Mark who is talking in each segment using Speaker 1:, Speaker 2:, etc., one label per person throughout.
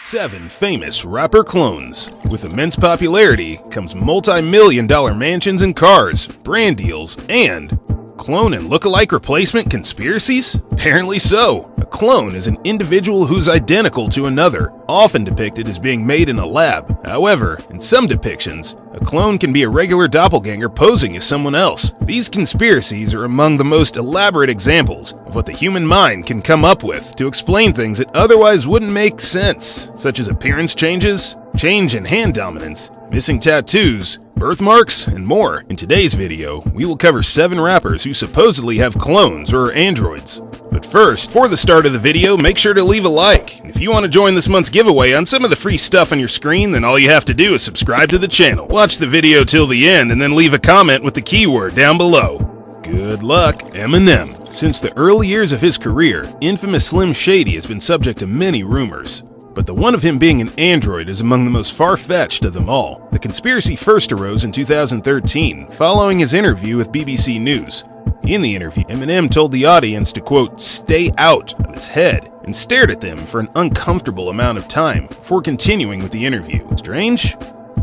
Speaker 1: 7 famous rapper clones. With immense popularity comes multi-million-dollar mansions and cars, brand deals, and clone and look-alike replacement conspiracies? Apparently so. A clone is an individual who's identical to another, often depicted as being made in a lab. However, in some depictions, a clone can be a regular doppelganger posing as someone else. These conspiracies are among the most elaborate examples of what the human mind can come up with to explain things that otherwise wouldn't make sense, such as appearance changes, change in hand dominance, missing tattoos, birthmarks, and more. In today's video, we will cover 7 rappers who supposedly have clones or are androids. But first, for the start of the video, make sure to leave a like. And if you want to join this month's giveaway on some of the free stuff on your screen, then all you have to do is subscribe to the channel. Watch the video till the end and then leave a comment with the keyword down below. Good luck, Eminem. Since the early years of his career, infamous Slim Shady has been subject to many rumors. But the one of him being an android is among the most far-fetched of them all. The conspiracy first arose in 2013, following his interview with BBC News. In the interview, Eminem told the audience to, quote, "stay out of his head," and stared at them for an uncomfortable amount of time before continuing with the interview. Strange?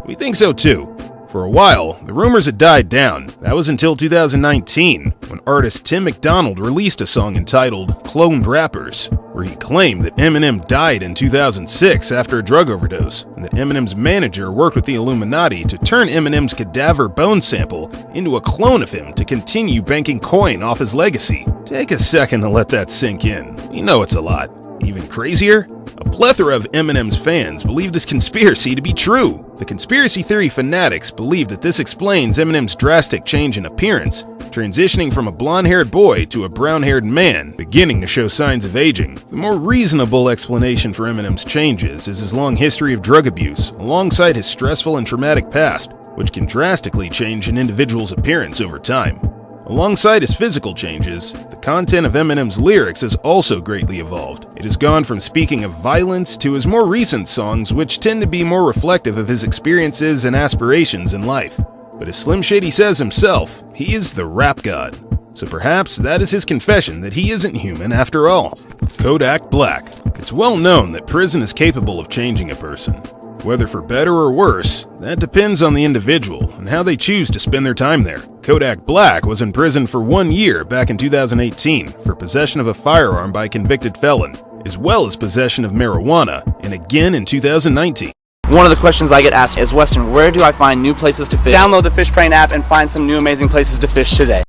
Speaker 1: We think so too. For a while, the rumors had died down. That was until 2019, when artist Tim McDonald released a song entitled Cloned Rappers, where he claimed that Eminem died in 2006 after a drug overdose, and that Eminem's manager worked with the Illuminati to turn Eminem's cadaver bone sample into a clone of him to continue banking coin off his legacy. Take a second to let that sink in. We know it's a lot. Even crazier? A plethora of Eminem's fans believe this conspiracy to be true. The conspiracy theory fanatics believe that this explains Eminem's drastic change in appearance, transitioning from a blonde-haired boy to a brown-haired man, beginning to show signs of aging. The more reasonable explanation for Eminem's changes is his long history of drug abuse, alongside his stressful and traumatic past, which can drastically change an individual's appearance over time. Alongside his physical changes, the content of Eminem's lyrics has also greatly evolved. It has gone from speaking of violence to his more recent songs, which tend to be more reflective of his experiences and aspirations in life. But as Slim Shady says himself, he is the rap god. So perhaps that is his confession that he isn't human after all. Kodak Black. It's well known that prison is capable of changing a person. Whether for better or worse, that depends on the individual and how they choose to spend their time there. Kodak Black was in prison for 1 year back in 2018 for possession of a firearm by a convicted felon, as well as possession of marijuana, and again in 2019.
Speaker 2: One of the questions I get asked is, Weston, where do I find new places to fish? Download the Fishbrain app and find some new amazing places to fish today.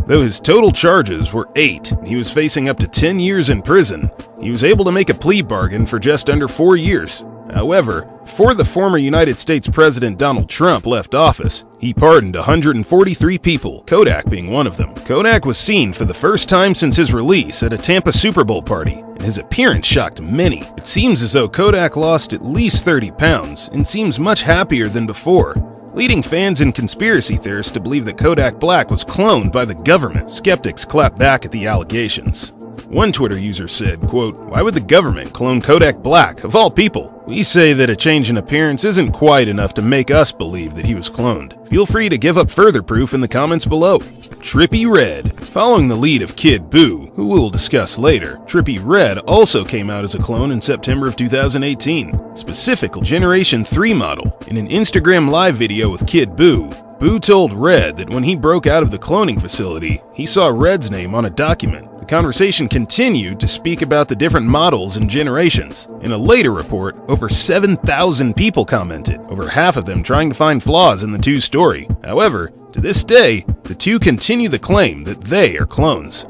Speaker 1: Though his total charges were 8 and he was facing up to 10 years in prison, he was able to make a plea bargain for just under 4 years. However, before the former United States President Donald Trump left office, he pardoned 143 people, Kodak being one of them. Kodak was seen for the first time since his release at a Tampa Super Bowl party, and his appearance shocked many. It seems as though Kodak lost at least 30 pounds and seems much happier than before, leading fans and conspiracy theorists to believe that Kodak Black was cloned by the government. Skeptics clapped back at the allegations. One Twitter user said, quote, "Why would the government clone Kodak Black, of all people? We say that a change in appearance isn't quite enough to make us believe that he was cloned. Feel free to give up further proof in the comments below." Trippie Redd. Following the lead of Kid Buu, who we will discuss later, Trippie Redd also came out as a clone in September of 2018, specifically Generation 3 model. In an Instagram live video with Kid Buu, Buu told Redd that when he broke out of the cloning facility, he saw Redd's name on a document. The conversation continued to speak about the different models and generations. In a later report, over 7,000 people commented, over half of them trying to find flaws in the two's story. However, to this day, the two continue the claim that they are clones.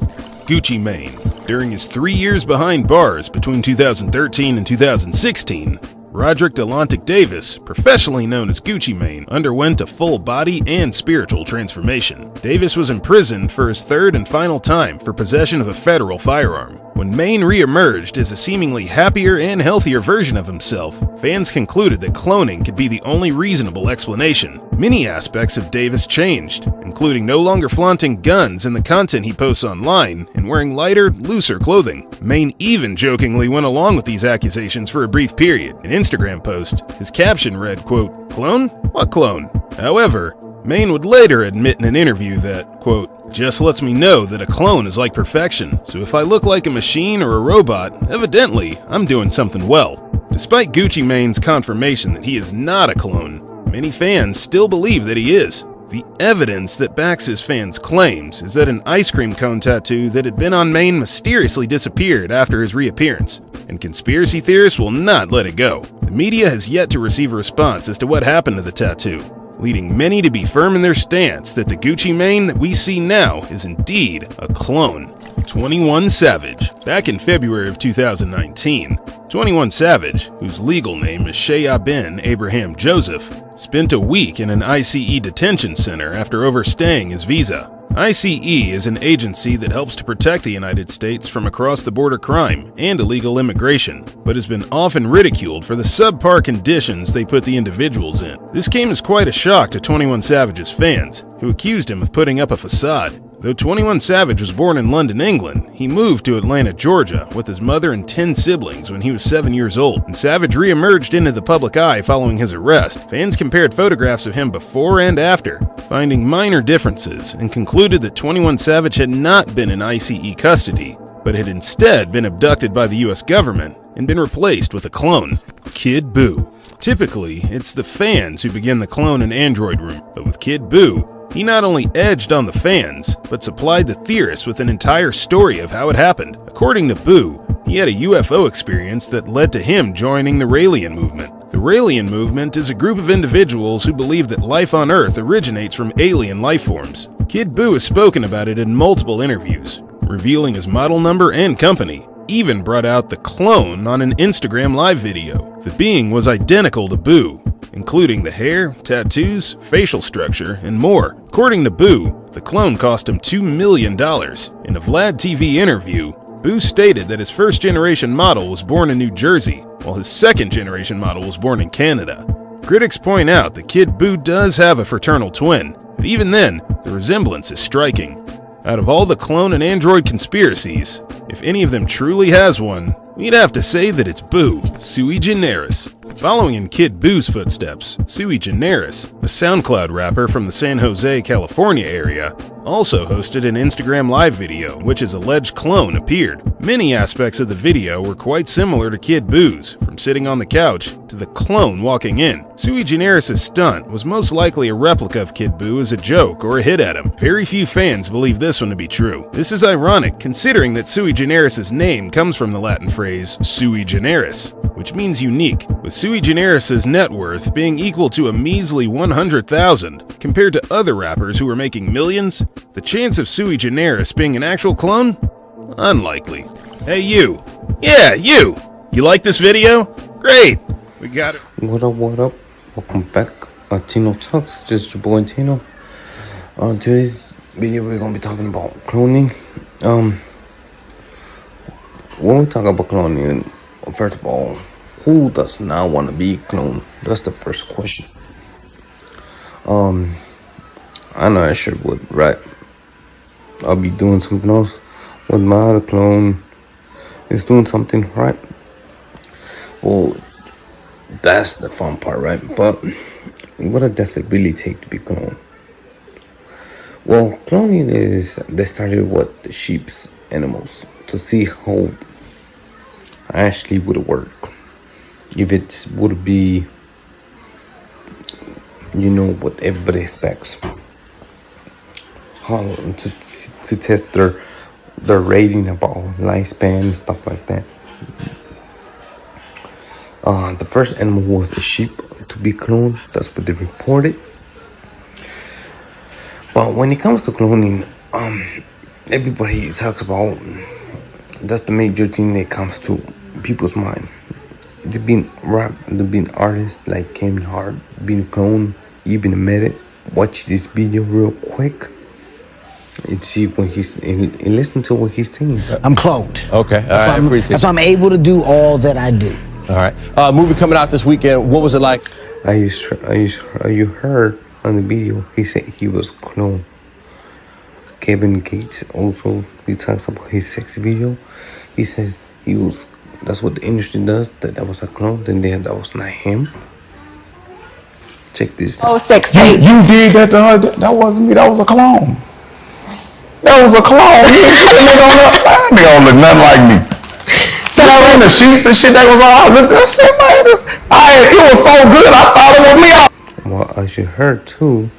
Speaker 1: Gucci Mane. During his 3 years behind bars between 2013 and 2016, Roderick Delantic Davis, professionally known as Gucci Mane, underwent a full body and spiritual transformation. Davis was imprisoned for his 3rd and final time for possession of a federal firearm. When Mane re-emerged as a seemingly happier and healthier version of himself, fans concluded that cloning could be the only reasonable explanation. Many aspects of Davis changed, including no longer flaunting guns in the content he posts online and wearing lighter, looser clothing. Mane even jokingly went along with these accusations for a brief period. An Instagram post, his caption read, quote, "Clone? What clone?" However, Maine would later admit in an interview that, quote, just lets me know that a clone is like perfection, so if I look like a machine or a robot, evidently, I'm doing something well. Despite Gucci Mane's confirmation that he is not a clone, many fans still believe that he is. The evidence that backs his fans' claims is that an ice cream cone tattoo that had been on Maine mysteriously disappeared after his reappearance, and conspiracy theorists will not let it go. The media has yet to receive a response as to what happened to the tattoo, leading many to be firm in their stance that the Gucci Mane that we see now is indeed a clone. 21 Savage. Back in February of 2019, 21 Savage, whose legal name is Shea bin Abraham Joseph, spent a week in an ICE detention center after overstaying his visa. ICE is an agency that helps to protect the United States from across-the-border crime and illegal immigration, but has been often ridiculed for the subpar conditions they put the individuals in. This came as quite a shock to 21 Savage's fans, who accused him of putting up a facade. Though 21 Savage was born in London, England, he moved to Atlanta, Georgia, with his mother and 10 siblings when he was 7 years old, and Savage re-emerged into the public eye following his arrest. Fans compared photographs of him before and after, finding minor differences, and concluded that 21 Savage had not been in ICE custody, but had instead been abducted by the US government and been replaced with a clone, Kid Buu. Typically, it's the fans who begin the clone and android rumor, but with Kid Buu, he not only edged on the fans, but supplied the theorists with an entire story of how it happened. According to Buu, he had a UFO experience that led to him joining the Raelian movement. The Raelian movement is a group of individuals who believe that life on Earth originates from alien life forms. Kid Buu has spoken about it in multiple interviews, revealing his model number and company, even brought out the clone on an Instagram live video. The being was identical to Buu, including the hair, tattoos, facial structure, and more. According to Buu, the clone cost him $2 million. In a Vlad TV interview, Buu stated that his first-generation model was born in New Jersey, while his second-generation model was born in Canada. Critics point out that Kid Buu does have a fraternal twin, but even then, the resemblance is striking. Out of all the clone and android conspiracies, if any of them truly has one, we'd have to say that it's Buu, sui generis. Following in Kid Buu's footsteps, Sui Generis, a SoundCloud rapper from the San Jose, California area, also hosted an Instagram live video in which his alleged clone appeared. Many aspects of the video were quite similar to Kid Buu's, from sitting on the couch to the clone walking in. Sui Generis' stunt was most likely a replica of Kid Buu as a joke or a hit at him. Very few fans believe this one to be true. This is ironic, considering that Sui Generis' name comes from the Latin phrase sui generis, which means unique, with Sui Generis' net worth being equal to a measly $100,000 compared to other rappers who are making millions. The chance of Sui Generis being an actual clone? Unlikely. Hey you! Yeah, you! You like this video? Great! We got it.
Speaker 3: What up, what up? Welcome back. Tino Talks, just your boy Tino. Today's video we're gonna be talking about cloning. When we talk about cloning, first of all, who does not want to be cloned? That's the first question. I know I sure would, right? I'll be doing something else with my other clone is doing something, right? Well, that's the fun part, right? But what does it really take to be cloned? Well, cloning is, they started with the sheep's animals to see how actually would work. If it would be, you know, what everybody expects. How to test their rating about lifespan and stuff like that. The first animal was a sheep to be cloned. That's what they reported. But when it comes to cloning, everybody talks about, that's the major thing that comes to people's mind. They've been rap, they've been artists like Kevin Hart, being cloned, even met it. Watch this video real quick and see when and listen to what he's saying.
Speaker 4: I'm cloned.
Speaker 5: Okay, I appreciate
Speaker 4: that's why I'm able to do all that I do.
Speaker 5: All right. Movie coming out this weekend. What was it like?
Speaker 3: You heard on the video, he said he was cloned. Kevin Gates also, he talks about his sex video. He says he was, that's what the industry does, that was a clone, then that was not him. check this
Speaker 6: Oh,
Speaker 3: out.
Speaker 6: 06.
Speaker 7: You did that to her? That wasn't me. That was a clone. That was a clone. They don't look nothing like me. So I ran the sheets and shit that was all. I looked at it, I said, man, it was so good. I thought it was me.
Speaker 3: Well, as you heard too,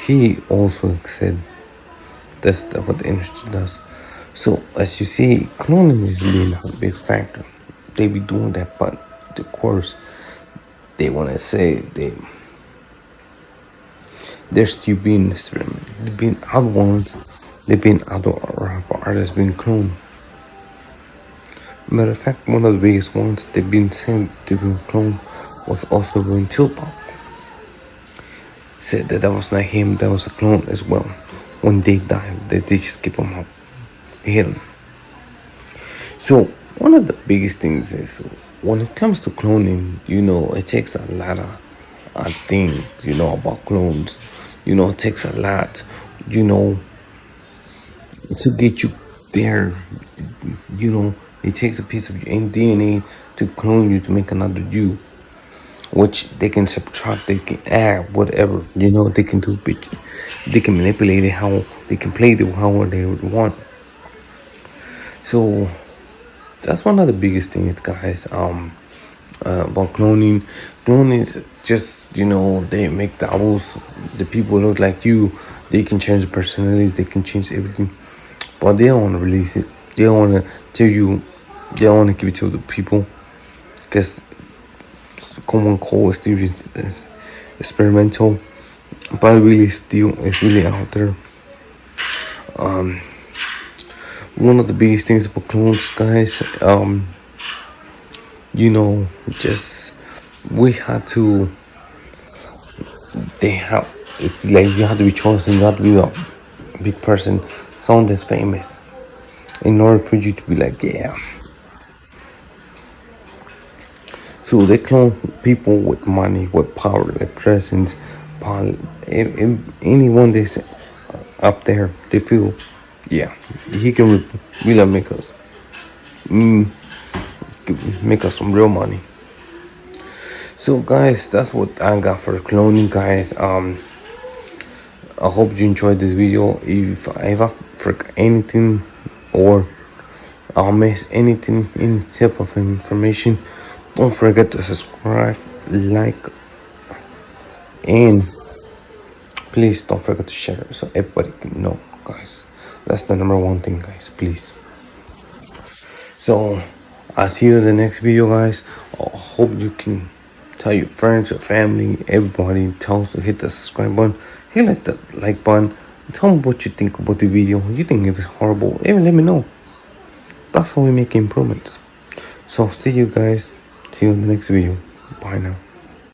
Speaker 3: he also said that's what the industry does. So as you see, cloning is being a big factor. They be doing that, but of course they want to say they're still being experimented. They've been other ones. They've been other rapper artists being cloned. Matter of fact, one of the biggest ones they've been saying they've been cloned was also going Tupac. Said that was not him, that was a clone as well. When they died, they just keep him up, hit him. So one of the biggest things is when it comes to cloning, it takes a lot of things, about clones. It takes a lot, to get you there. It takes a piece of your own DNA to clone you to make another you, which they can subtract, they can add, whatever, they can do, they can manipulate it how they can play it however they would want. So that's one of the biggest things, guys, about cloning. Cloning is just, they make the people look like you. They can change the personalities, they can change everything, but they don't want to release it. They don't want to tell you, they don't want to give it to the people, because common cold is experimental, but really still it's really out there. One of the biggest things about clones, guys, just we had to. It's like you have to be chosen. You have to be a big person, someone that's famous, in order for you to be like, yeah. So they clone people with money, with power, with presence, power. Anyone that's up there, they feel, yeah, he can really make us some real money. So guys, that's what I got for cloning, guys. I hope you enjoyed this video. If I forgot anything or I'll miss anything, any type of information, don't forget to subscribe, like, and please don't forget to share so everybody can know, guys. That's the number one thing, guys, please. So I'll see you in the next video, guys. I hope you can tell your friends, your family, everybody. Tell us to hit the subscribe button, hit the like button. Tell me what you think about the video. You think if it's horrible, even let me know. That's how we make improvements. So see you guys. See you in the next video. Bye now.